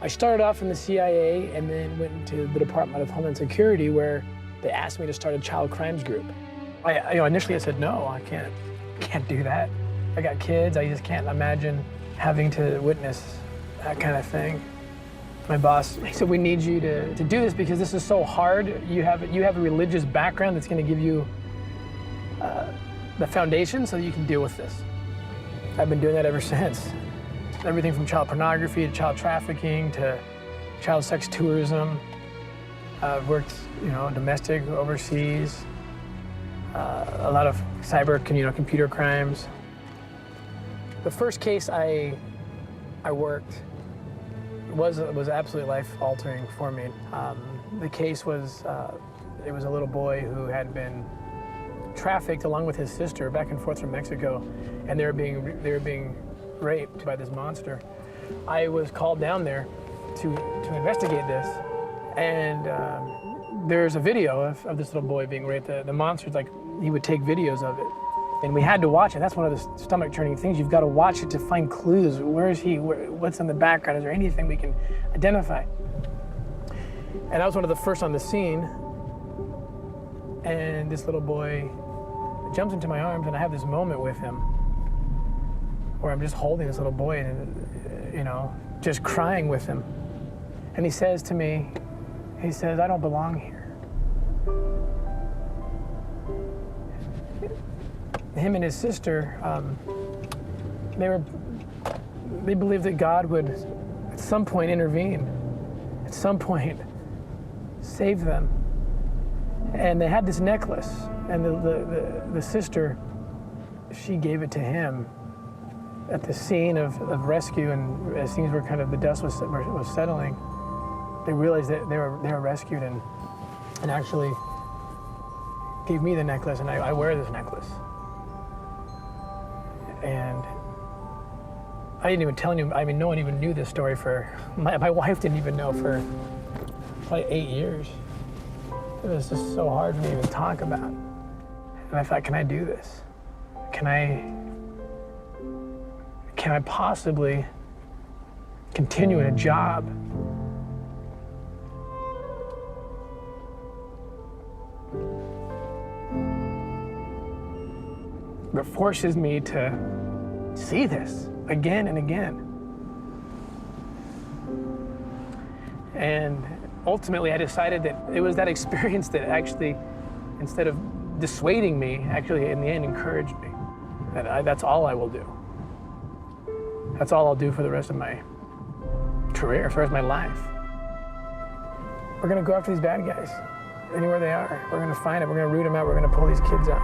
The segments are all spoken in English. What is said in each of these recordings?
I started off in the CIA and then went into the Department of Homeland Security, where they asked me to start a child crimes group. Initially I said, no, I can't do that. I got kids, I just can't imagine having to witness that kind of thing. My boss, he said, we need you to do this because this is so hard. You have a religious background that's going to give you the foundation so that you can deal with this. I've been doing that ever since. Everything from child pornography to child trafficking to child sex tourism. I've worked, domestic, overseas, a lot of cyber, computer crimes. The first case I worked was absolutely life-altering for me. The case was, it was a little boy who had been trafficked along with his sister back and forth from Mexico, and they were being raped by this monster. I was called down there to investigate this, and there's a video of this little boy being raped. The monster's like, he would take videos of it, and we had to watch it. That's one of the stomach-churning things. You've got to watch it to find clues. Where is he? What's in the background? Is there anything we can identify? And I was one of the first on the scene, and this little boy jumps into my arms, and I have this moment with him where I'm just holding this little boy and, just crying with him. And he says to me, he says, I don't belong here. Him and his sister, they believed that God would at some point intervene, at some point save them. And they had this necklace, and the sister, she gave it to him at the scene of rescue, and as things were the dust was settling, they realized that they were rescued and actually gave me the necklace, and I wear this necklace. And I didn't even tell anyone, no one even knew this story my wife didn't even know for probably 8 years. It was just so hard for me to even talk about. And I thought, can I do this? Can I possibly continue in a job that forces me to see this again and again? And ultimately, I decided that it was that experience that actually, instead of dissuading me, actually in the end encouraged me. That's all I will do. That's all I'll do for the rest of my career, for the rest of my life. We're gonna go after these bad guys, anywhere they are. We're gonna find them, we're gonna root them out, we're gonna pull these kids out.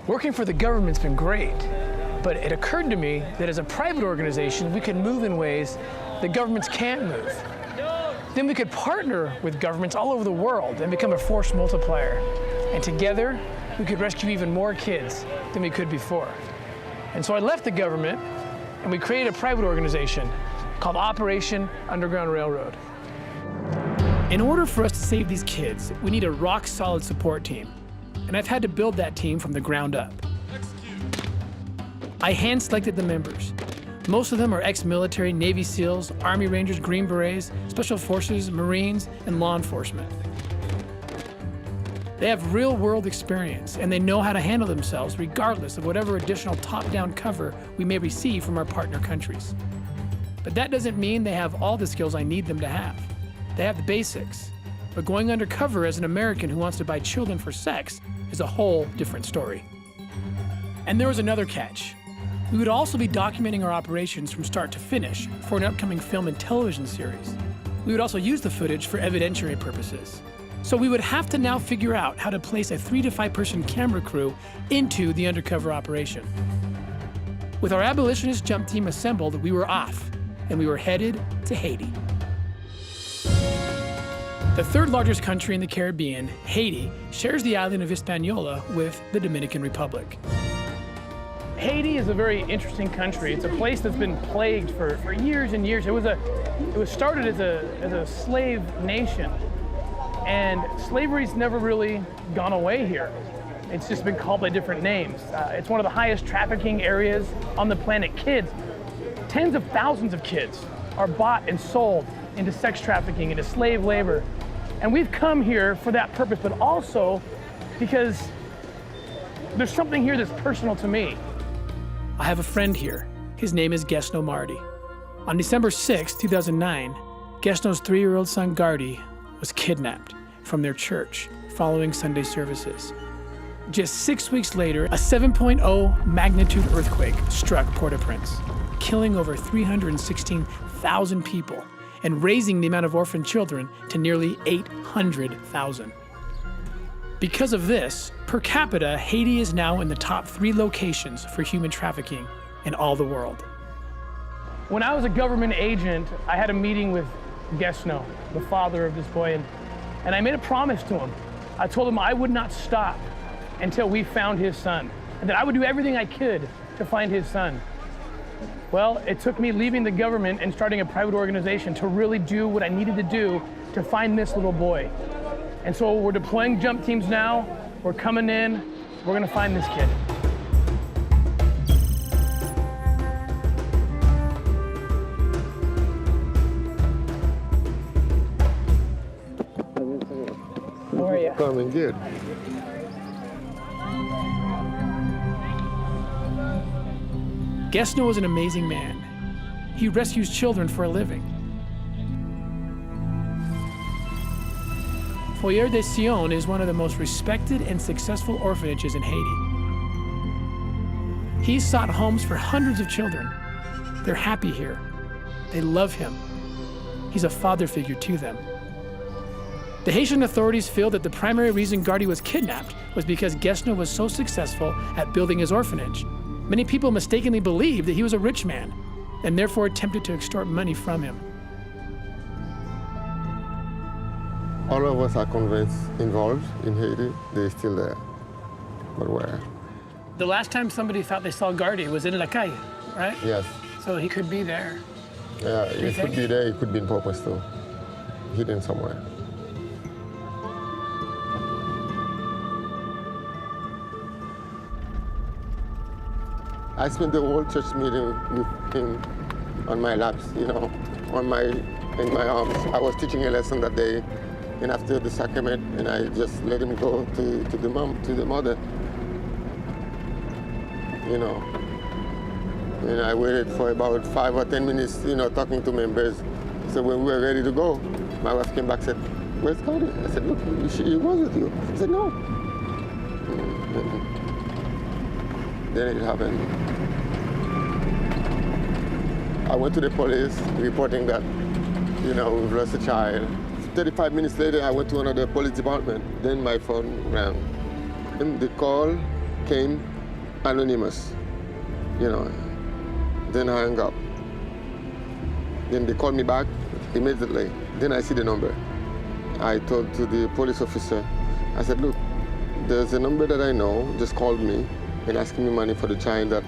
Working for the government's been great, but it occurred to me that as a private organization, we could move in ways that governments can't move. Then we could partner with governments all over the world and become a force multiplier. And together, we could rescue even more kids than we could before. And so I left the government, and we created a private organization called Operation Underground Railroad. In order for us to save these kids, we need a rock-solid support team. And I've had to build that team from the ground up. I hand-selected the members. Most of them are ex-military, Navy SEALs, Army Rangers, Green Berets, Special Forces, Marines, and law enforcement. They have real-world experience, and they know how to handle themselves regardless of whatever additional top-down cover we may receive from our partner countries. But that doesn't mean they have all the skills I need them to have. They have the basics. But going undercover as an American who wants to buy children for sex is a whole different story. And there was another catch. We would also be documenting our operations from start to finish for an upcoming film and television series. We would also use the footage for evidentiary purposes. So we would have to now figure out how to place a 3 to 5 person camera crew into the undercover operation. With our abolitionist jump team assembled, we were off, and we were headed to Haiti. The third largest country in the Caribbean, Haiti, shares the island of Hispaniola with the Dominican Republic. Haiti is a very interesting country. It's a place that's been plagued for years and years. It was started as a slave nation, and slavery's never really gone away here. It's just been called by different names. It's one of the highest trafficking areas on the planet. Kids, tens of thousands of kids are bought and sold into sex trafficking, into slave labor. And we've come here for that purpose, but also because there's something here that's personal to me. I have a friend here. His name is Gesno Marty. On December 6, 2009, Gesno's 3-year-old son Gardy was kidnapped from their church following Sunday services. Just 6 weeks later, a 7.0 magnitude earthquake struck Port-au-Prince, killing over 316,000 people and raising the amount of orphan children to nearly 800,000. Because of this, per capita, Haiti is now in the top 3 locations for human trafficking in all the world. When I was a government agent, I had a meeting with Gesno, the father of this boy, and I made a promise to him. I told him I would not stop until we found his son, and that I would do everything I could to find his son. Well, it took me leaving the government and starting a private organization to really do what I needed to do to find this little boy. And so we're deploying jump teams now. We're coming in. We're gonna find this kid. How are you? Coming good. Gesno was an amazing man. He rescues children for a living. Foyer de Sion is one of the most respected and successful orphanages in Haiti. He's sought homes for hundreds of children. They're happy here. They love him. He's a father figure to them. The Haitian authorities feel that the primary reason Gardy was kidnapped was because Gesno was so successful at building his orphanage. Many people mistakenly believed that he was a rich man and therefore attempted to extort money from him. All of us are convinced involved in Haiti, they're still there. But where? The last time somebody thought they saw Gardy was in La Calle, right? Yes. So he could be there. Yeah, it could be there, it could be in purpose too. Hidden somewhere. I spent the whole church meeting with him on my laps, you know, in my arms. I was teaching a lesson that day, and after the sacrament, and I just let him go to the mother, you know. And I waited for about 5 or 10 minutes, you know, talking to members. So when we were ready to go, my wife came back and said, "Where's Cody?" I said, "Look, he was with you." He said, "No." Then it happened. I went to the police reporting that, you know, we've lost a child. 35 minutes later, I went to another police department. Then my phone rang. And the call came anonymous, you know. Then I hung up. Then they called me back immediately. Then I see the number. I told to the police officer, I said, "Look, there's a number that I know just called me and asking me money for the child that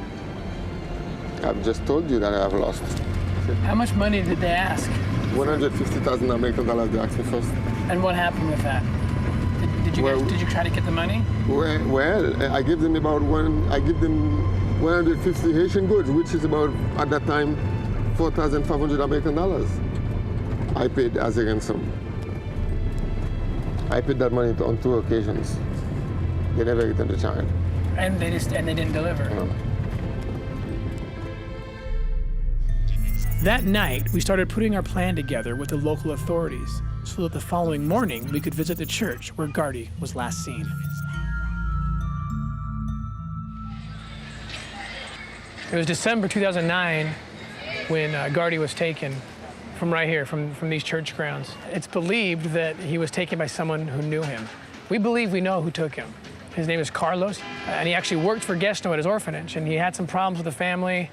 I've just told you that I have lost." How much money did they ask? 150,000 American dollars they asked me first. And what happened with that? Did you try to get the money? Well, I give them 150 Haitian goods, which is about, at that time, 4,500 American dollars. I paid as a ransom. I paid that money on 2 occasions. They never returned the child. And they didn't deliver. No. That night, we started putting our plan together with the local authorities so that the following morning we could visit the church where Gardy was last seen. It was December 2009 when Gardy was taken from right here, from these church grounds. It's believed that he was taken by someone who knew him. We believe we know who took him. His name is Carlos, and he actually worked for Gesto at his orphanage, and he had some problems with the family.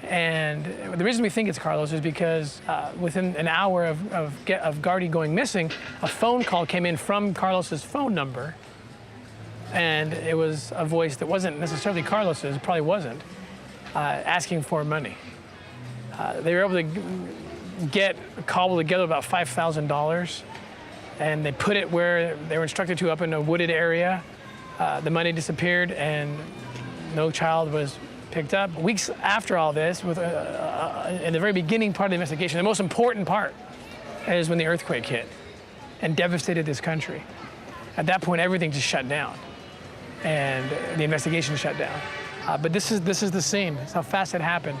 And the reason we think it's Carlos is because within an hour of Gardy going missing, a phone call came in from Carlos's phone number, and it was a voice that wasn't necessarily Carlos's, it probably wasn't, asking for money. They were able to cobble together about $5,000, and they put it where they were instructed to, up in a wooded area. The money disappeared, and no child was picked up. Weeks after all this, in the very beginning part of the investigation, the most important part is when the earthquake hit and devastated this country. At that point, everything just shut down, and the investigation shut down. But this is the scene. It's how fast it happened.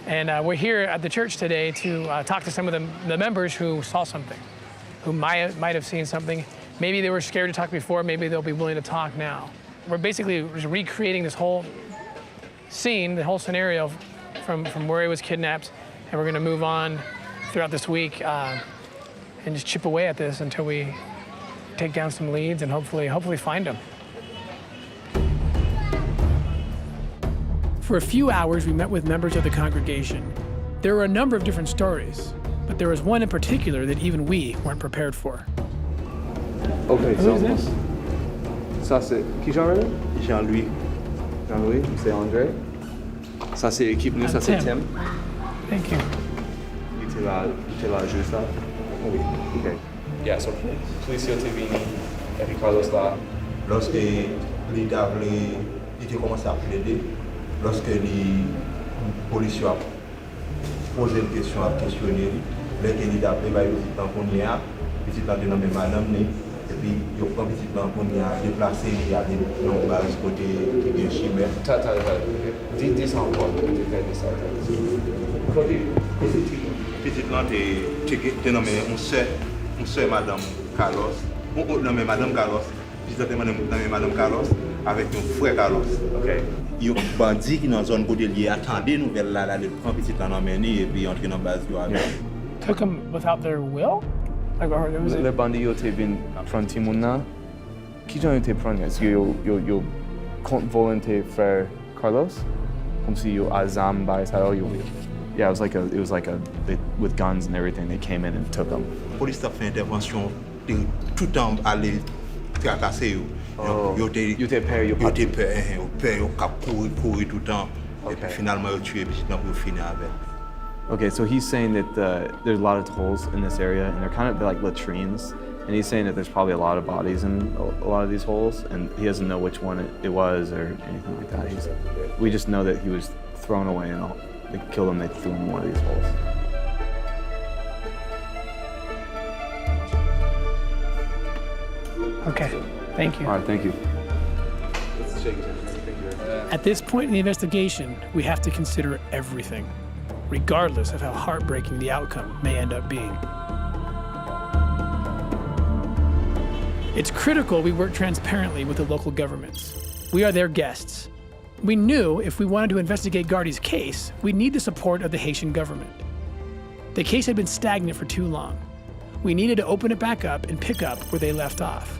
And we're here at the church today to talk to some of the members who saw something, who might have seen something. Maybe they were scared to talk before, maybe they'll be willing to talk now. We're basically recreating this whole scene, the whole scenario from where he was kidnapped, and we're gonna move on throughout this week and just chip away at this until we take down some leads and hopefully find him. For a few hours, we met with members of the congregation. There were a number of different stories, but there was one in particular that even we weren't prepared for. Okay, Who is this? Ça c'est qui Jean-René? Jean-Louis. Jean-Louis, c'est André. Ça c'est l'équipe, nous ça c'est Tim. Thank you. Il était là juste là. Oui. Okay. Yeah, so police intervene. Eric Carlos là. Lorsque l'État voulait commencer à plaider, lorsque les policiers ont posé une question, à questionner, les candidats ont pris petit temps qu'on y a, petit temps de nommer madame, et puis ils ont pris petit temps qu'on y a déplacé, il y a des noms bas côté qui est chimère. Dis ça encore, Petit temps, tu nommé on sait madame Carlos, on nommé madame Carlos, petit temps nommé madame Carlos avec mon frère Carlos. Okay. Il y a un bandit qui est dans la zone côté lié, attendez nous vers là, le prend petit temps emmener et puis entrer dans la base du avec. Took them without their will? Like, or was it? Le bandit yo te vin fronti mouna. Qui j'en été prendre? Est-ce que yo compte volonté frère Carlos? Comme si yo azam by ça yo. Yeah, it was like a they, with guns and everything. They came in and took them. La police a fait intervention tout le temps aller tracasser yo. Yo te peur, yo courir tout le temps. Et puis finalement yo tué puis maintenant pour finir avec. Okay, so he's saying that there's a lot of holes in this area, and they're kind of like latrines. And he's saying that there's probably a lot of bodies in a lot of these holes, and he doesn't know which one it was or anything like that. We just know that he was thrown away, and they killed him. They threw him in one of these holes. Okay, thank you. All right, thank you. At this point in the investigation, we have to consider everything, regardless of how heartbreaking the outcome may end up being. It's critical we work transparently with the local governments. We are their guests. We knew if we wanted to investigate Gardy's case, we'd need the support of the Haitian government. The case had been stagnant for too long. We needed to open it back up and pick up where they left off.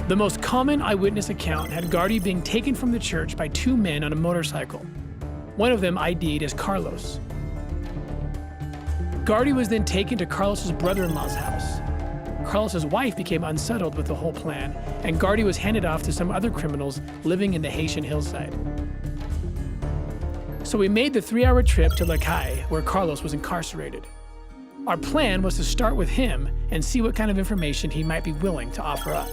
The most common eyewitness account had Gardy being taken from the church by two men on a motorcycle. One of them ID'd as Carlos. Gardy was then taken to Carlos's brother-in-law's house. Carlos's wife became unsettled with the whole plan, and Gardy was handed off to some other criminals living in the Haitian hillside. So we made the 3-hour trip to La Caille, where Carlos was incarcerated. Our plan was to start with him and see what kind of information he might be willing to offer up.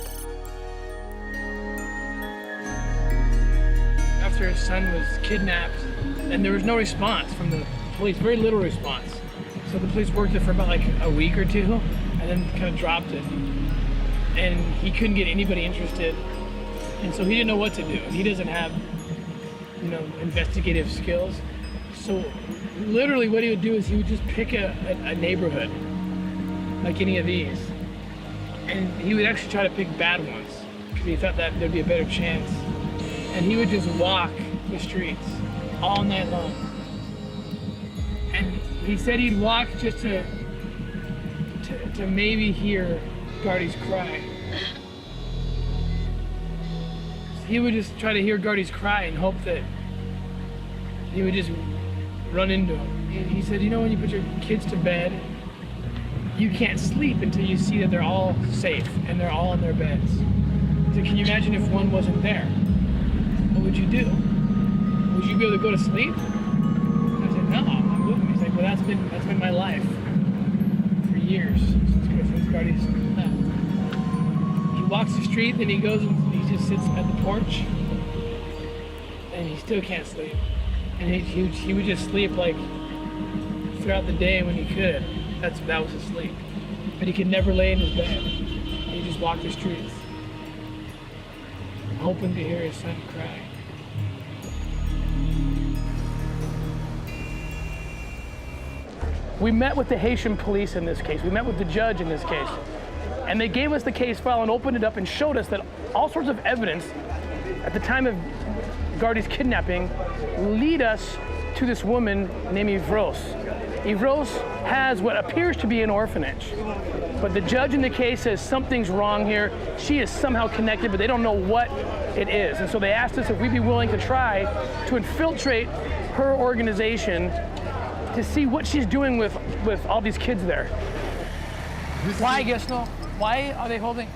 After his son was kidnapped, and there was no response from the police, very little response. So the police worked it for about like a week or two, and then kind of dropped it. And he couldn't get anybody interested, and so he didn't know what to do. He doesn't have, investigative skills. So literally what he would do is he would just pick a neighborhood, like any of these, and he would actually try to pick bad ones, because he thought that there'd be a better chance. And he would just walk the streets all night long. And he said he'd walk just to maybe hear Gardy's cry. He would just try to hear Gardy's cry and hope that he would just run into him. He said, you know, when you put your kids to bed, you can't sleep until you see that they're all safe and they're all in their beds. He said, can you imagine if one wasn't there? What would you do? Would you be able to go to sleep? I said, no, I wouldn't. He's like, well, that's been my life for years since Gardy's left. He walks the street, then he goes and he just sits at the porch, and he still can't sleep. And he would just sleep like throughout the day when he could. That was his sleep. But he could never lay in his bed. He just walked the streets, hoping to hear his son cry. We met with the Haitian police in this case. We met with the judge in this case. And they gave us the case file and opened it up and showed us that all sorts of evidence at the time of Gardy's kidnapping lead us to this woman named Yvrose. Yvrose has what appears to be an orphanage, but the judge in the case says something's wrong here. She is somehow connected, but they don't know what it is. And so they asked us if we'd be willing to try to infiltrate her organization to see what she's doing with all these kids there. Why, Gesno? Why are they holding?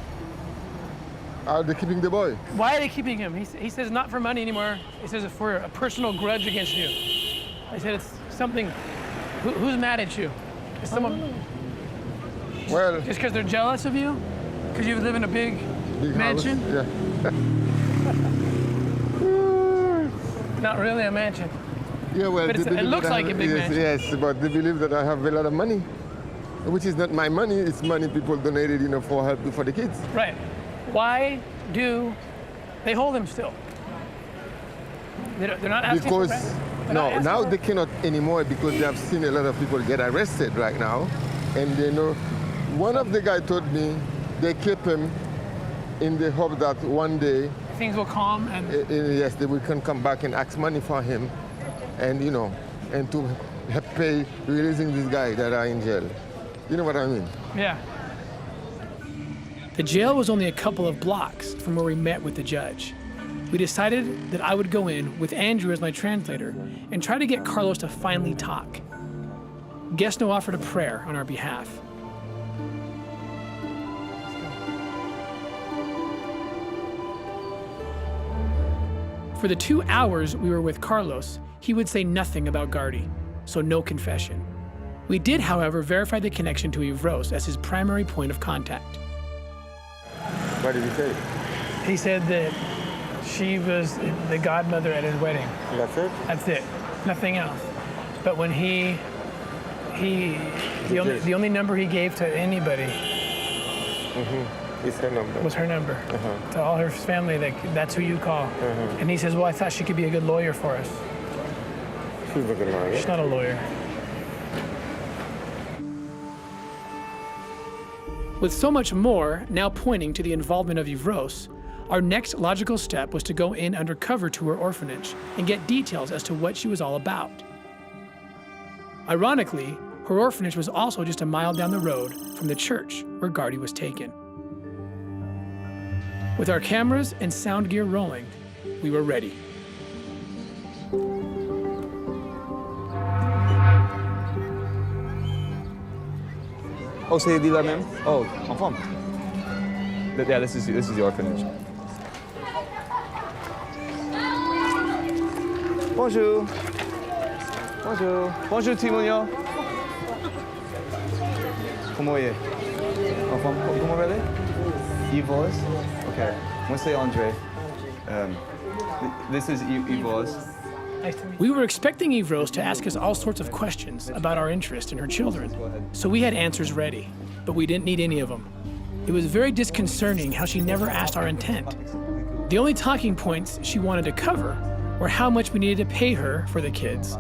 Are they keeping the boy? Why are they keeping him? He says not for money anymore. He says it's for a personal grudge against you. I said it's something. Who's mad at you? Is someone? Well, Just because they're jealous of you? Because you live in a big mansion? House. Yeah. Not really a mansion. Yeah, well, But they it believe looks that I like a have- big yes, mansion. Yes, but they believe that I have a lot of money, which is not my money. It's money people donated, for help for the kids. Right. Why do they hold him still? They're not asking Because for they're not no, asking now for- they cannot anymore because they have seen a lot of people get arrested right now, and they know. One of the guys told me they keep him in the hope that one day, things will calm and yes, they will can come back and ask money for him, and and to pay releasing this guy that are in jail. You know what I mean? yeah. The jail was only a couple of blocks from where we met with the judge. We decided that I would go in with Andrew as my translator and try to get Carlos to finally talk. Gesno offered a prayer on our behalf. For the 2 hours we were with Carlos, he would say nothing about Gardy, so no confession. We did, however, verify the connection to Yvrose as his primary point of contact. What did he say? He said that she was the godmother at his wedding. That's it? That's it. Nothing else. But when the only number he gave to anybody It's her number. was her number. To all her family, that's who you call. And he says, well, I thought she could be a good lawyer for us. She's not gonna lie. She's not a lawyer. With so much more now pointing to the involvement of Yvrose, our next logical step was to go in undercover to her orphanage and get details as to what she was all about. Ironically, her orphanage was also just a mile down the road from the church where Gardy was taken. With our cameras and sound gear rolling, we were ready. Oh, c'est dit là même? Oh, en forme. Yeah, this is the orphanage. Bonjour. Bonjour. Bonjour, Timonia. Comment est? En forme? Comment vous allez? Yvrose? Okay. Moi, c'est André. This is Yvrose. We were expecting Yvrose to ask us all sorts of questions about our interest in her children, so we had answers ready, but we didn't need any of them. It was very disconcerting how she never asked our intent. The only talking points she wanted to cover were how much we needed to pay her for the kids,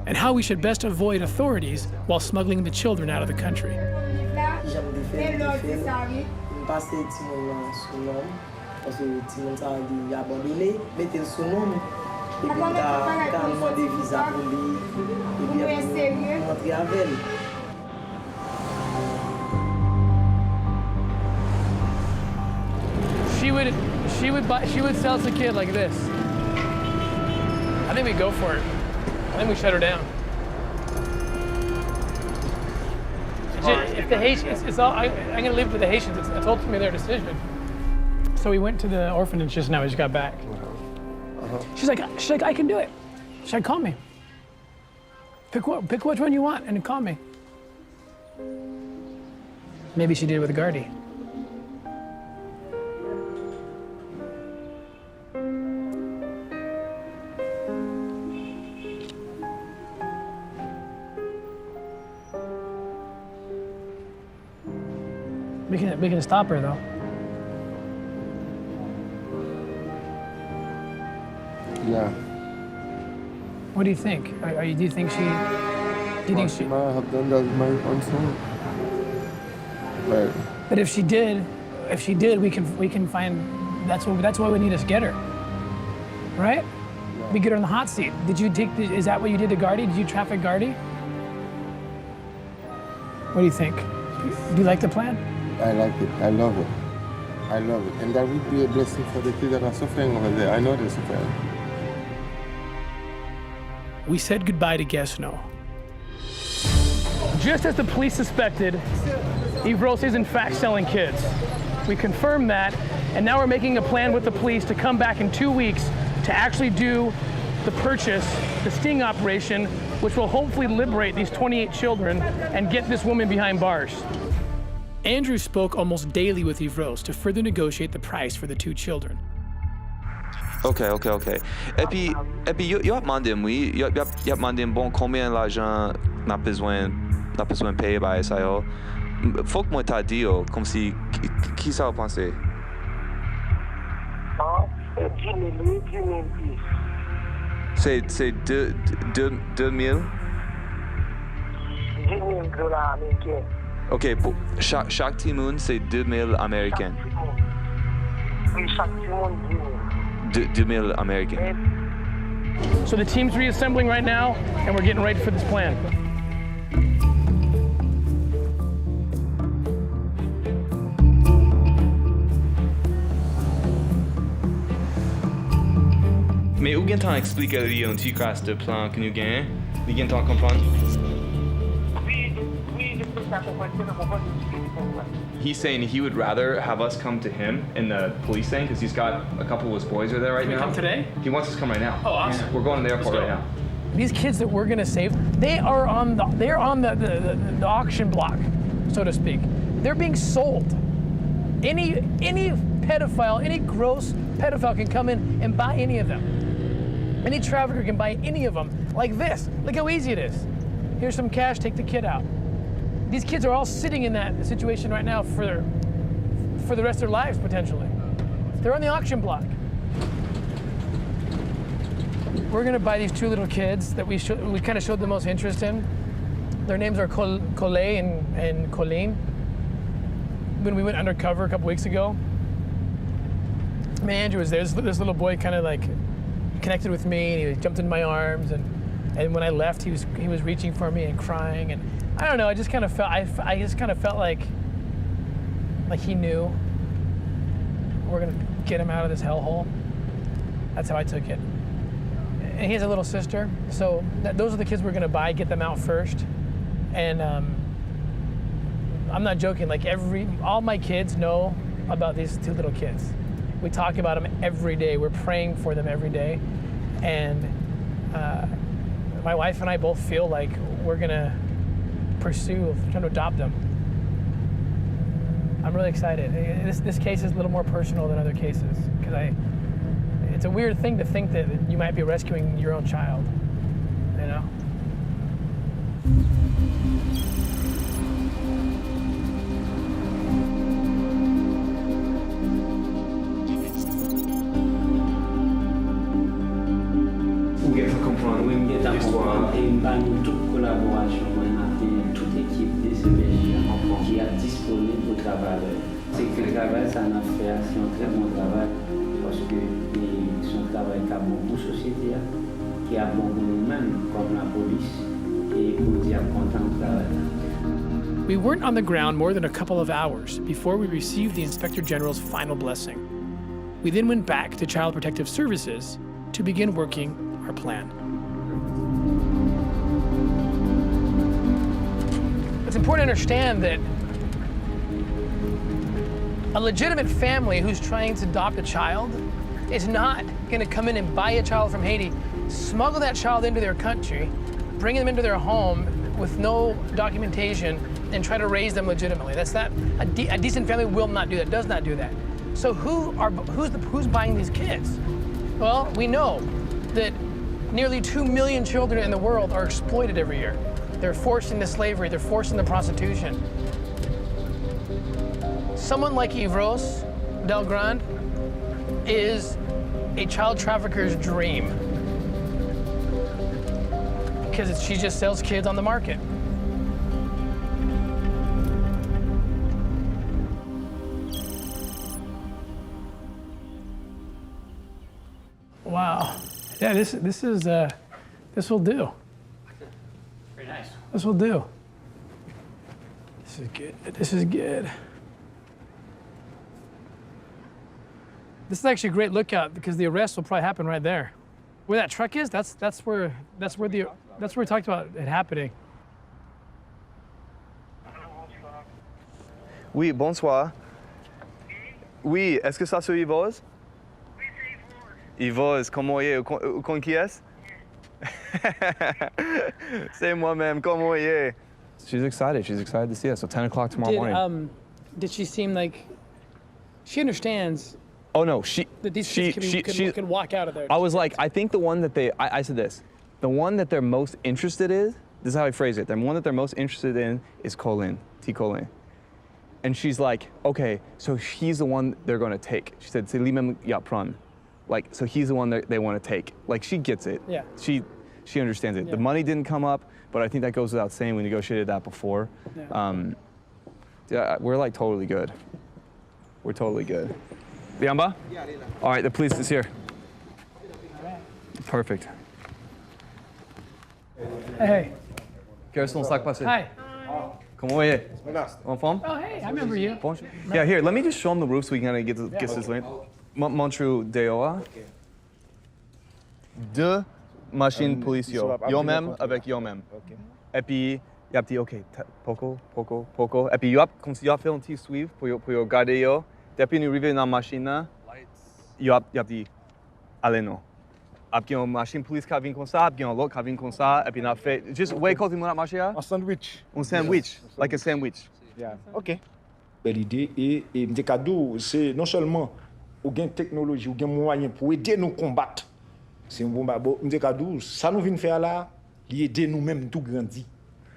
and how we should best avoid authorities while smuggling the children out of the country. would sell us a kid like this. I think we go for it. I think we shut her down. If the Haitians, it's all. I'm gonna leave it to the Haitians. It's ultimately their decision. So we went to the orphanage just now. We just got back. She's like, I can do it. She's like, call me. Pick which one you want and call me. Maybe she did it with Gardy. We can stop her though. Yeah. What do you think? Do you think she? She might have done that with my own son. But if she did, we can find. That's why we need to get her. Right? Yeah. We get her in the hot seat. Is that what you did to Gardy? Did you traffic Gardy? What do you think? Do you like the plan? I like it. I love it. I love it. And that would be a blessing for the kids that are suffering over there. I know they're suffering. We said goodbye to Guesno. Just as the police suspected, Yvrose is in fact selling kids. We confirmed that, and now we're making a plan with the police to come back in 2 weeks to actually do the purchase, the sting operation, which will hopefully liberate these 28 children and get this woman behind bars. Andrew spoke almost daily with Yvrose to further negotiate the price for the 2 children. OK. Et puis, il a demandé, oui, il a demandé, bon, combien l'argent n'a besoin de payer par ça. Faut que moi t'as dit, comme si, qui ça a pensé? C'est 2 000? 10 000 dollars américains. OK, pour chaque timoun, c'est 2 000 américains. Oui, chaque timoun, 10 000. 2 000 américains. So the team's reassembling right now, and we're getting ready for this plan. Mais où est-ce qu'on explique un petit crasse de plan que nous gagnons? Il est temps de comprendre? He's saying he would rather have us come to him in the police thing because he's got a couple of his boys are there right now. Can we come today? He wants us to come right now. Oh, awesome. We're going to the airport right now. These kids that we're gonna save, they're on the auction block, so to speak. They're being sold. Any pedophile, any gross pedophile can come in and buy any of them. Any trafficker can buy any of them, like this. Look how easy it is. Here's some cash, take the kid out. These kids are all sitting in that situation right now for the rest of their lives, potentially. They're on the auction block. We're gonna buy these 2 little kids that we kind of showed the most interest in. Their names are Collet and Colleen. When we went undercover a couple weeks ago, I mean, Andrew was there. This little boy kind of like connected with me, and he jumped into my arms, and when I left, he was reaching for me and crying, and I don't know. I just kind of felt like he knew we're gonna get him out of this hellhole. That's how I took it. And he has a little sister, so those are the kids we're gonna buy. Get them out first, and I'm not joking. Like all my kids know about these 2 little kids. We talk about them every day. We're praying for them every day, and my wife and I both feel like we're gonna pursue trying to adopt them. I'm really excited. This case is a little more personal than other cases because it's a weird thing to think that you might be rescuing your own child, you know? Toute collaboration, on a fait toute équipe de CPJ qui est disponible pour travailler. C'est que le travail, ça a fait un très bon travail parce que son travail est bon pour la société, qui est bon pour nous-mêmes, comme la police, et pour dire content de travail. We weren't on the ground more than a couple of hours before we received the Inspector General's final blessing. We then went back to Child Protective Services to begin working our plan. It's important to understand that a legitimate family who's trying to adopt a child is not going to come in and buy a child from Haiti, smuggle that child into their country, bring them into their home with no documentation, and try to raise them legitimately. That's not a decent family will not do that. Does not do that. So who's buying these kids? Well, we know that nearly 2 million children in the world are exploited every year. They're forced into slavery. They're forced into prostitution. Someone like Yvrose Del Grande is a child trafficker's dream because she just sells kids on the market. Wow. Yeah, this will do. Very nice. This will do. This is good. This is good. This is actually a great lookout because the arrest will probably happen right there. Where that truck is, that's where we talked about it happening. Oui, bonsoir. Oui, est-ce que ça c'est Yvrose? Oui, c'est Yvrose. Yvrose, comment est? Con qui est? C'est moi-même, comment est? She's excited to see us. So 10 o'clock tomorrow morning. Did she seem like she understands Oh no, she that these kids could walk out of there? I was like, I think the one that I said this, the one that they're most interested in, this is how I phrase it, the one that they're most interested in is Colin, T. Colin. And she's like, okay, so he's the one they're gonna take. She said, c'est lui-même y apprend. Like, so he's the one that they wanna take. Like, she gets it. Yeah. She understands it. Yeah. The money didn't come up, but I think that goes without saying. We negotiated that before. Yeah. Yeah, we're like totally good. We're totally good. Biamba? Yeah, all right, the police is here. Perfect. Hey. Quels sont sacs passés? Hi. Comment est? En forme? Oh, hey, I remember you. Bonjour. Yeah, here, let me just show them the roof so we can kind of get this lane. Montreux DOA. Deux machines policiaux. Yo-même avec yo-même. Et puis, il y a petit, OK, poco. Et puis, il y a comme si il y a fait un petit suivi pour regarder yo. Depuis nous arrivons dans la machine, il y a dit, allez non. Après, une machine police qui vient comme ça, puis un autre qui vient comme ça, et puis on a fait, juste, où est-ce que tu m'as marché? Un sandwich. Un sandwich, like a sandwich. Yeah. OK. L'idée et Mdekadou, c'est non seulement ou gain technologie, ou gain moyen pour aider nous combattre. C'est un bon babo. Mdekadou, ça nous vient faire là, aider nous-mêmes tout grandir.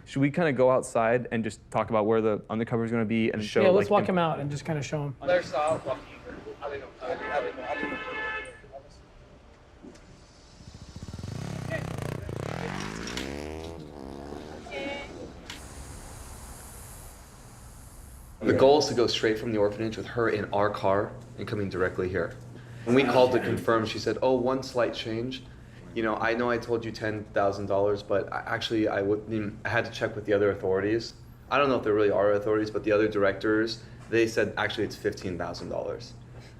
Should we kind of go outside and just talk about where the undercover is going to be and show? Yeah, let's walk him out and just kind of show him. The goal is to go straight from the orphanage with her in our car and coming directly here. When we called to confirm, she said, oh, one slight change. You know I told you $10,000, but actually I had to check with the other authorities. I don't know if there really are authorities, but the other directors, they said actually it's $15,000.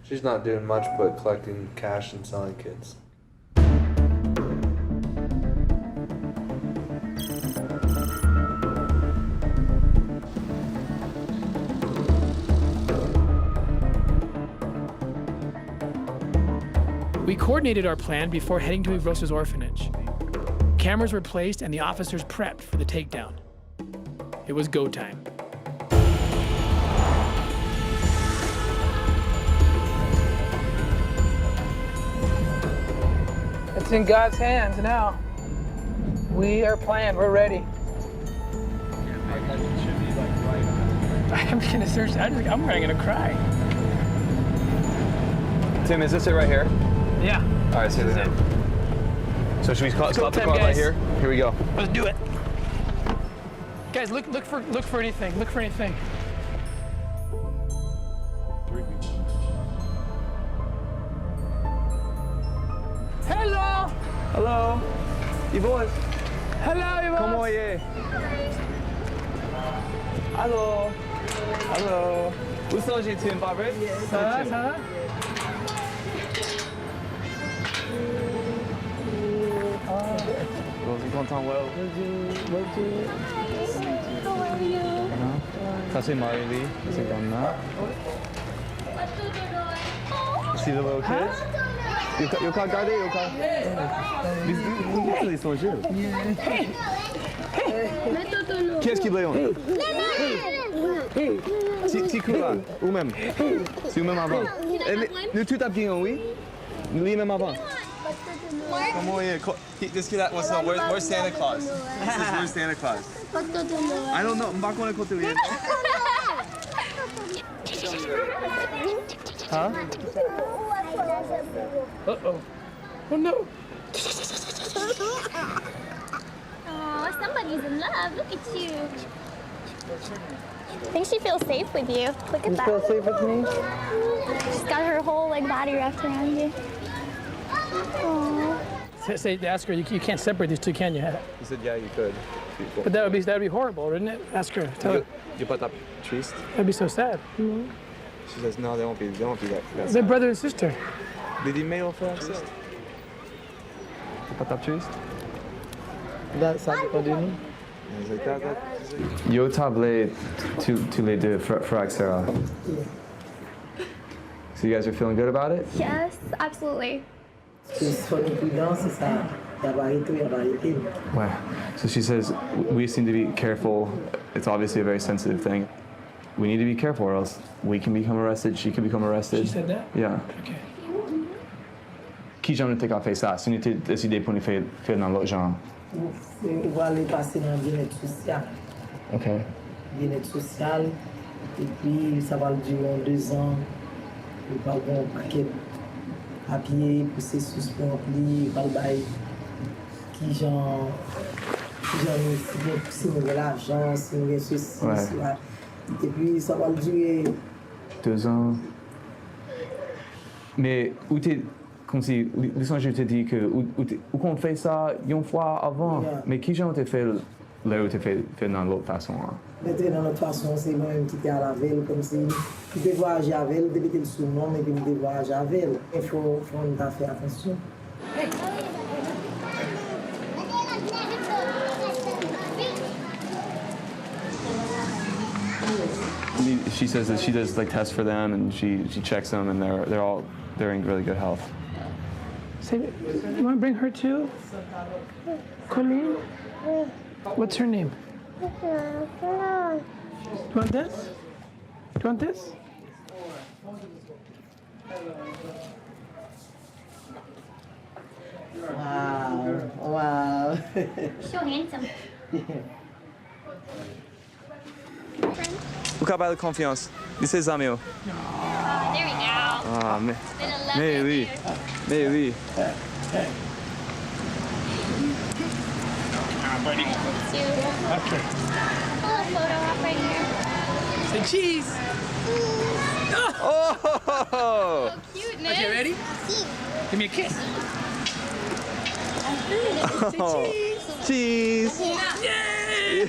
She's not doing much but collecting cash and selling kids. We coordinated our plan before heading to Yvrose's orphanage. Cameras were placed and the officers prepped for the takedown. It was go time. It's in God's hands now. We are planned, we're ready. I'm gonna search, I'm gonna cry. Tim, is this it right here? Yeah. All right, see this it. So should we stop the Tim, car right guys. here? Here we go. Let's do it. Guys, look for anything. Look for anything. Hello. Hello. Yvrose. Hello, Yvrose. Comment est? Allô. Où sont-je, Tim, pas vrai? Ça va? content, ouais. How are you? Ça c'est Marie-Lee, c'est Donna. See the little kids? You can't garder, you can't. Ils sont jeunes. Qui est-ce qui Léon? Si là, ou même. Si ou même avant. Nous tout à pied, oui? Nous même avant. Come here. This kid wants to know where's Santa Claus. This is where's Santa Claus. I don't know. I'm not going to go to the Huh? Uh-oh. Oh no. Oh, somebody's in love. Look at you. I think she feels safe with you. Look at that. Feel safe with me? She's got her whole body wrapped around you. Aww. Say, ask her. You can't separate these two, can you? He said, yeah, you could. But that would be horrible, wouldn't it? Ask her. Tell her. You put up triste? That'd be so sad. She says, no, they won't be that. They're brother and sister. Did he mail for us? Tu pas up triste? Ça dépend de nous. He's like that. Yo tablé tous les deux frères Sarah. So you guys are feeling good about it? Yes, absolutely. Ouais. So she says, we seem to be careful. It's obviously a very sensitive thing. We need to be careful or else we can become arrested, she can become arrested. She said that? Yeah. Okay. Qui j'en ai fait ça? Si on était décidé pour nous faire dans l'autre genre. On va aller passer dans le bien-être social. OK. Bien-être social. Et puis, ça va durer 2 ans. Il va y avoir un paquet de papiers, processus pour remplir, il va le bail. Qui j'en si nous avons l'argent, si nous avons ceci, cela. Et puis, ça va durer 2 ans. Mais où t'es, comme si, je te dis que où qu'on fait ça une fois avant, mais qui j'en t'ai fait là où t'es fait dans l'autre façon? Hein? Mettre dans notre façon, c'est moi-même qui était à la veille, comme si tu devais voyager avec elle, tu devais le surnom, mais tu devais voyager avec elle. Il faut faire attention. She says that she does tests for them and she checks them and they're in really good health. Say, you want to bring her too? Colleen? What's her name? Do you want this? Do you want this? Wow. So handsome. O trabalho de confiança. This is Amil. Oh, there we go. Ah, Been a love Meili. Okay. Pull a photo up right here. Say cheese. Oh! So cute, Nick. Okay, ready? Give me a kiss. Oh. Cheese! Yay!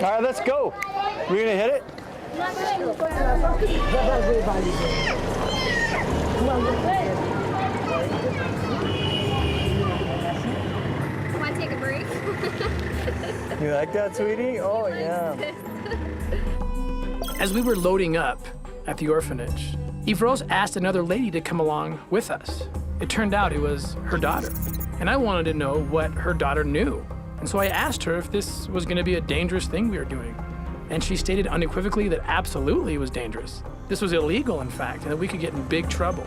All right, let's go. We're gonna hit it? Want to take a break? You like that, sweetie? Oh, yeah. As we were loading up at the orphanage, Yvrose asked another lady to come along with us. It turned out it was her daughter, and I wanted to know what her daughter knew. And so I asked her if this was going to be a dangerous thing we were doing. And she stated unequivocally that absolutely it was dangerous. This was illegal, in fact, and that we could get in big trouble.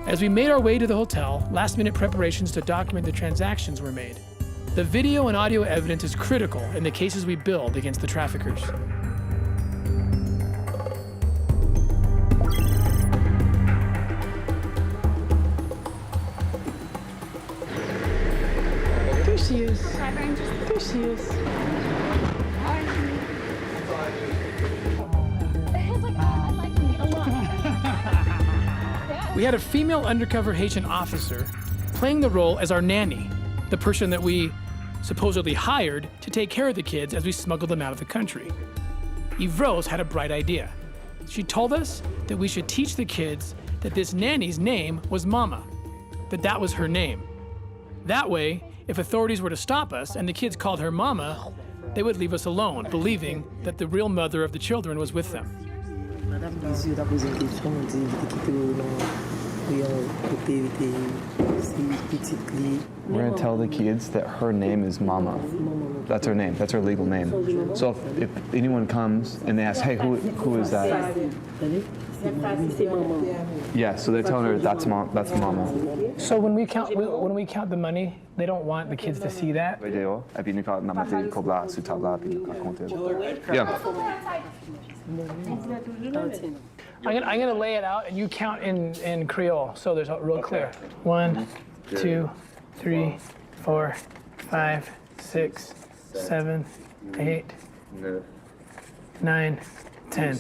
As we made our way to the hotel, last-minute preparations to document the transactions were made. The video and audio evidence is critical in the cases we build against the traffickers. There she is. There she is. we had a female undercover Haitian officer playing the role as our nanny, the person that we supposedly hired to take care of the kids as we smuggled them out of the country. Yvrose had a bright idea. She told us that we should teach the kids that this nanny's name was Mama, that was her name. That way, if authorities were to stop us and the kids called her Mama, they would leave us alone, believing that the real mother of the children was with them. We're gonna tell the kids that her name is Mama. That's her name, that's her legal name. So if anyone comes and they ask, hey, who is that? Yeah, so they're telling her that's Mama. So when we count the money, they don't want the kids to see that. Yeah. I'm gonna lay it out and you count in Creole, so there's real clear. 1, 2, 3, 4, 5, 6, 7, 8, 9, 10.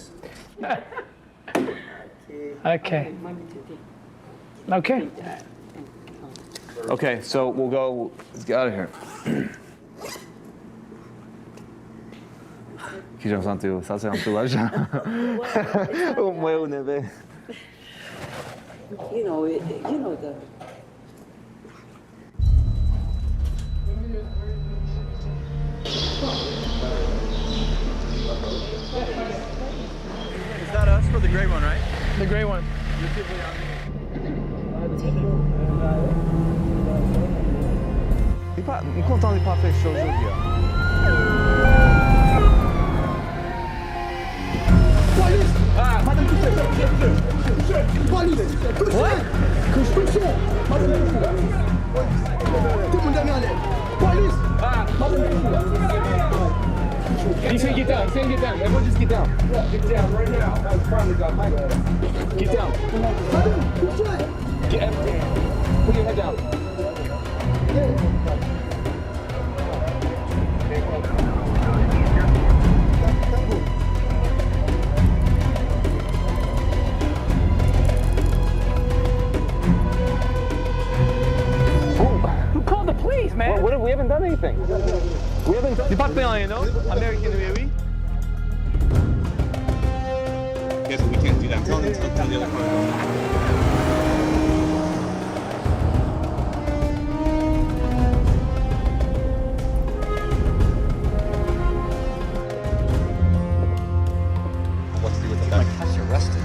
Okay. Okay. Okay, so we'll go. Let's get out of here. Qui j'en sens tout, ça c'est un peu l'argent. Au moins au neve. You know the. Is that us for the gray one, right? The gray one. Il pas content de pas faire chose aujourd'hui. Police! Ah, madame Touché, police! Touché! Touché! Madame Touché! Tout le monde est en l'air! Police! Ah, madame Touché! He said get down, everyone just get down. Get down right now. That was probably got my Get down. Madame Touché! Get down. Put your head down. Who called the police, man? What, we haven't done anything. We haven't done. Pas de rien, no? American, oui. Yes, we can't do that. Tell them to tell the other car.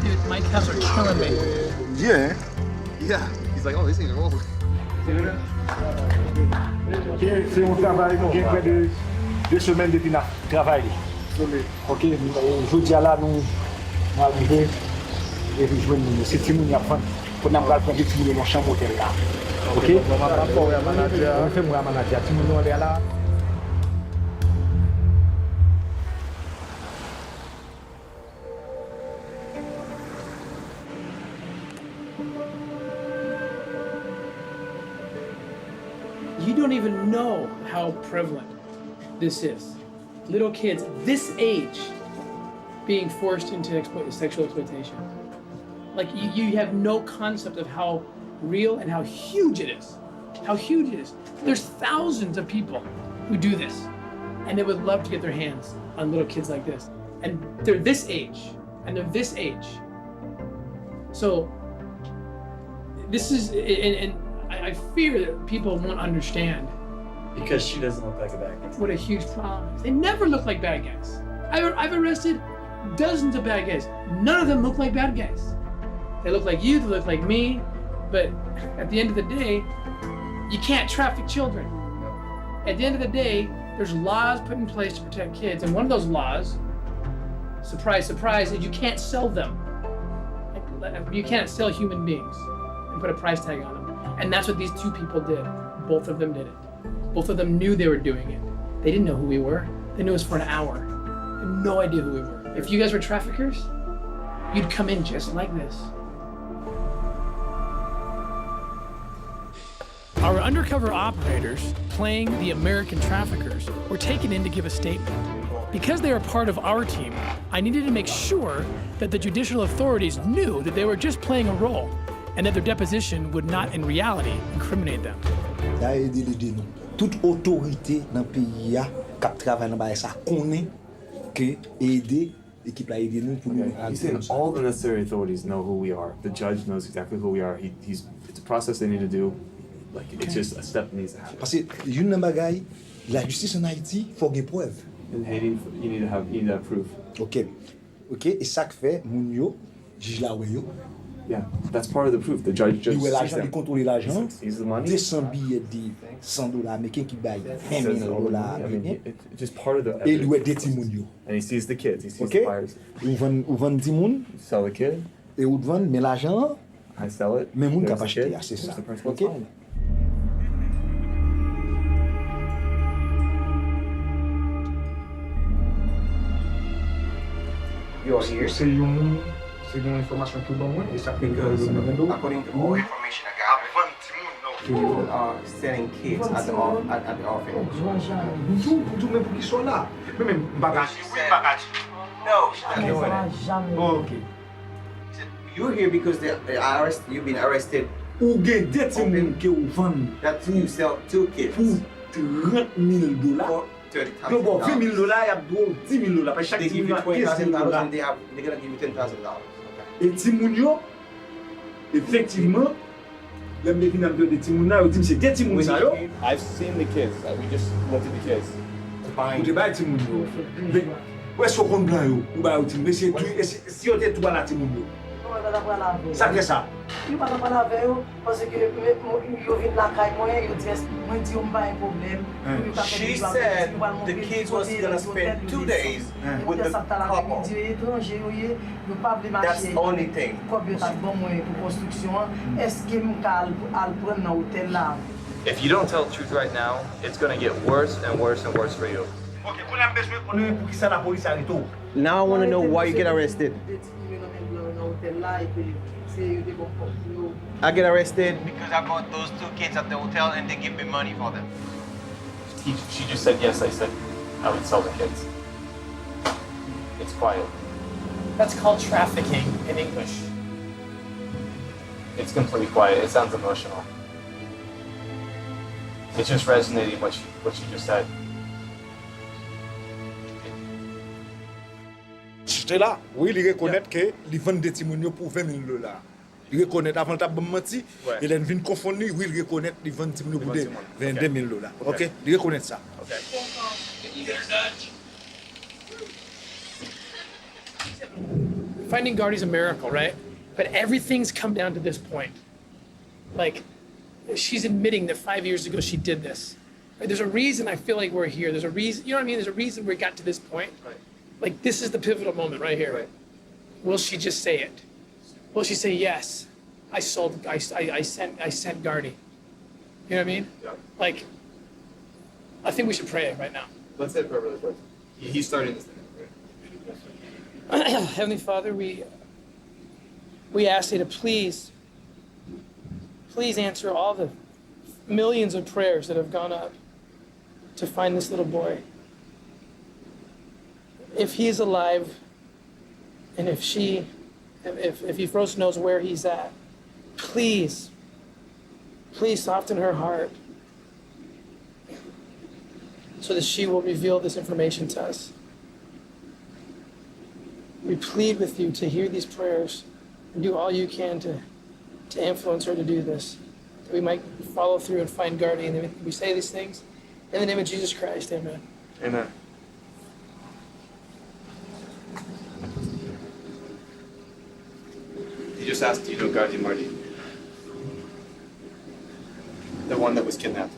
Dude, my cats are killing me. Yeah. Yeah. He's like, oh, these things are old. C'est un travail, nous avons près de 2 semaines depuis notre travail. Ok, aujourd'hui là, nous arrivons et rejoindre ces petits mouns pour nous prendre des petits mouns dans la chambre hôtel là. Ok? On fait mon manager, tout le monde est là. You don't even know how prevalent this is. Little kids this age being forced into sexual exploitation. Like you have no concept of how real and how huge it is. How huge it is. There's thousands of people who do this, and they would love to get their hands on little kids like this. And they're this age, and they're this age. So this is, and I fear that people won't understand. Because she doesn't look like a bad guy. What a huge problem. They never look like bad guys. I've arrested dozens of bad guys. None of them look like bad guys. They look like you, they look like me, but at the end of the day, you can't traffic children. At the end of the day, there's laws put in place to protect kids, and one of those laws, surprise, surprise, is you can't sell them. You can't sell human beings and put a price tag on them. And that's what these two people did. Both of them did it. Both of them knew they were doing it. They didn't know who we were. They knew us for an hour. They had no idea who we were. If you guys were traffickers, you'd come in just like this. Our undercover operators, playing the American traffickers, were taken in to give a statement. Because they are part of our team, I needed to make sure that the judicial authorities knew that they were just playing a role and that their deposition would not, in reality, incriminate them. Ça a aidé les nous. Toute autorité dans le pays qui travaille dans le ça connaît que aider l'équipe a aidé nous pour nous. He's saying all the necessary authorities know who we are. The judge knows exactly who we are. It's a process they need to do. Like it's just a step that needs to happen. Parce que une bagaille, la justice en Haïti, faut des preuves. In Haiti, you need to have proof. OK. Et ça que fait moun yo, juge la wè yo. Yeah, that's part of the proof. The judge Il sees l'argent, il them. contrôle l'argent. Sees the money. 200 billets de $100 américains qui baillent $20,000 américains. It's just part of the Et il evidence. voit des petits moun yo. And he sees the kids. He sees OK? the buyers. Ou vend 10 moun, Sell the kid. et ou vend, mais l'argent, I sell it. mais moun There's ka the acheter, kid. c'est ça. There's the person OK? that's buying it. You're here. C'est une information tout bon, et ça fait que According to all information I got, you are selling kids at the orphanage. Tout même pour qu'ils soient là. Même bagage. Oui, bagage. No, she's not doing it. Oh, OK. You're here because you've been arrested. Ou gen det ti moun ke ou vend That you sell 2 kids pour $30,000. for Yo bon, $30,000. $20,000, y a $10,000. Parce que chaque They ti give you moun a $20,000 $15,000. and they're gonna give you $10,000. Et ti moun yo, effectivement, lèm de vin am de ti moun nan, yo di mse get ti moun sa yo. I've seen the kids. We just looked at the kids. Ou de bay ti moun yo. Ou so kon blan yo, ou bay ou ti moun. Si yo te tou la ti moun yo. Ça que ça. Yo pa pa la veyo, parce que yo vin la kay mwen, yo di mwen di yon ba yon problem. She said the kids was gonna spend 2 days with the couple. That's the only thing. If you don't tell the truth right now, it's gonna get worse and worse and worse for you. Now I want to know why you get arrested. I get arrested because I bought those 2 kids at the hotel and they give me money for them. She just said yes. I said I would sell the kids. It's quiet. That's called trafficking in English. It's completely quiet. It sounds emotional. It's just resonating what she just said. J'étais là. Oui, il reconnaît que il vend des ti moun yo pour $20,000. Il reconnaît avant ta menti, il a vinn confondre, oui, il reconnaît il vend ti moun yo pour $22,000. OK? Il reconnaît ça. Finding Gardy's a miracle, right? But everything's come down to this point. Like, she's admitting that 5 years ago she did this. Right? There's a reason I feel like we're here. There's a reason, you know what I mean? There's a reason we got to this point. Right. Like, this is the pivotal moment right here. Right. Will she just say it? Will she say, yes, I sent Gardy? You know what I mean? Yeah. Like, I think we should pray right now. Let's say a prayer really quick. He's starting this thing. Right? Heavenly Father, we ask you to please answer all the millions of prayers that have gone up to find this little boy. If he's alive, and if Yvrose knows where he's at, please soften her heart so that she will reveal this information to us. We plead with you to hear these prayers and do all you can to influence her to do this, that we might follow through and find Gardy. And we say these things in the name of Jesus Christ, amen. Amen. He just asked, do you know Gardy Marty? The one that was kidnapped.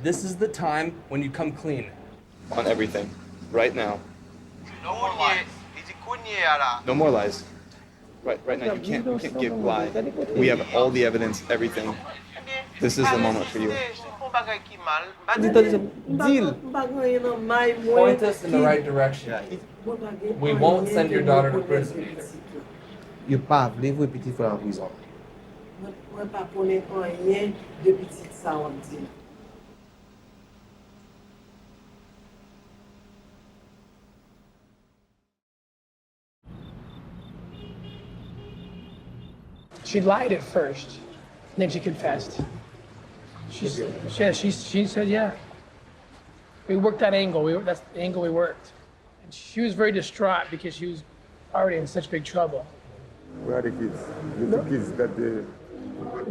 This is the time when you come clean. On everything. Right now. No more lies. No more lies. Right now, you can't give lie. We have all the evidence, everything. This is the moment for you. Deal. Point us in the right direction. We won't send your daughter to prison either. You pa vle vwe piti fwa an prison. Mwen pa konen anyen de pitit sa wap di. She lied at first, and then she confessed. She said, yeah. We worked that angle. That's the angle we worked. And she was very distraught because she was already in such big trouble. Where are the kids? The kids that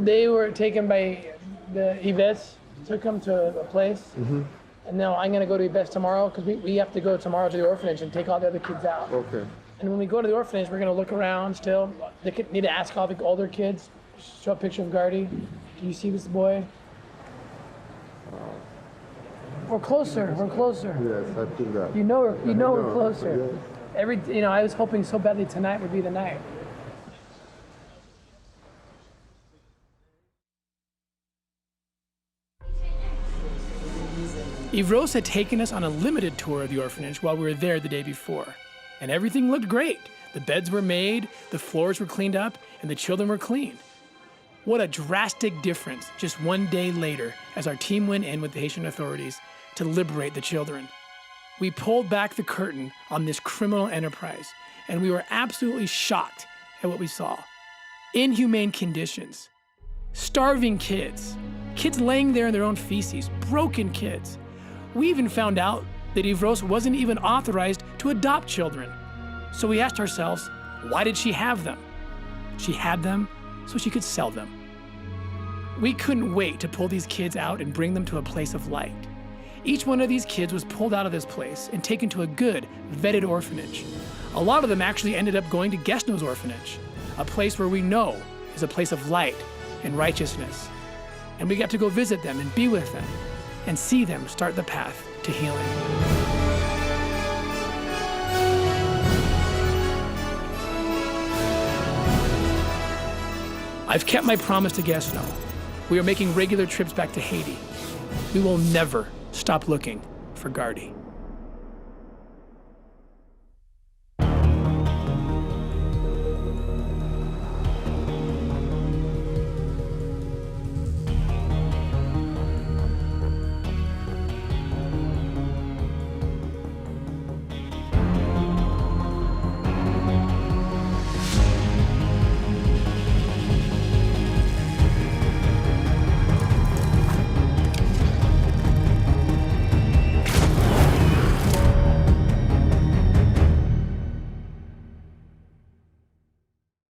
They were taken by the Yvrose, took them to a place. And now I'm gonna go to Yvrose tomorrow because we have to go tomorrow to the orphanage and take all the other kids out. Okay. And when we go to the orphanage, we're gonna look around still. They need to ask all the older kids, show a picture of Gardy. Do you see this boy? We're closer, we're closer. Yes, I think that. You know we're closer. Yeah. I was hoping so badly tonight would be the night. Yvrose had taken us on a limited tour of the orphanage while we were there the day before. And everything looked great. The beds were made, the floors were cleaned up, and the children were clean. What a drastic difference just one day later as our team went in with the Haitian authorities to liberate the children. We pulled back the curtain on this criminal enterprise, and we were absolutely shocked at what we saw. Inhumane conditions, starving kids, kids laying there in their own feces, broken kids. We even found out that Yvrose wasn't even authorized to adopt children. So we asked ourselves, why did she have them? She had them so she could sell them. We couldn't wait to pull these kids out and bring them to a place of light. Each one of these kids was pulled out of this place and taken to a good, vetted orphanage. A lot of them actually ended up going to Guesno's orphanage, a place where we know is a place of light and righteousness. And we got to go visit them and be with them and see them start the path to healing. I've kept my promise to Guesno. We are making regular trips back to Haiti. We will never stop looking for Gardy.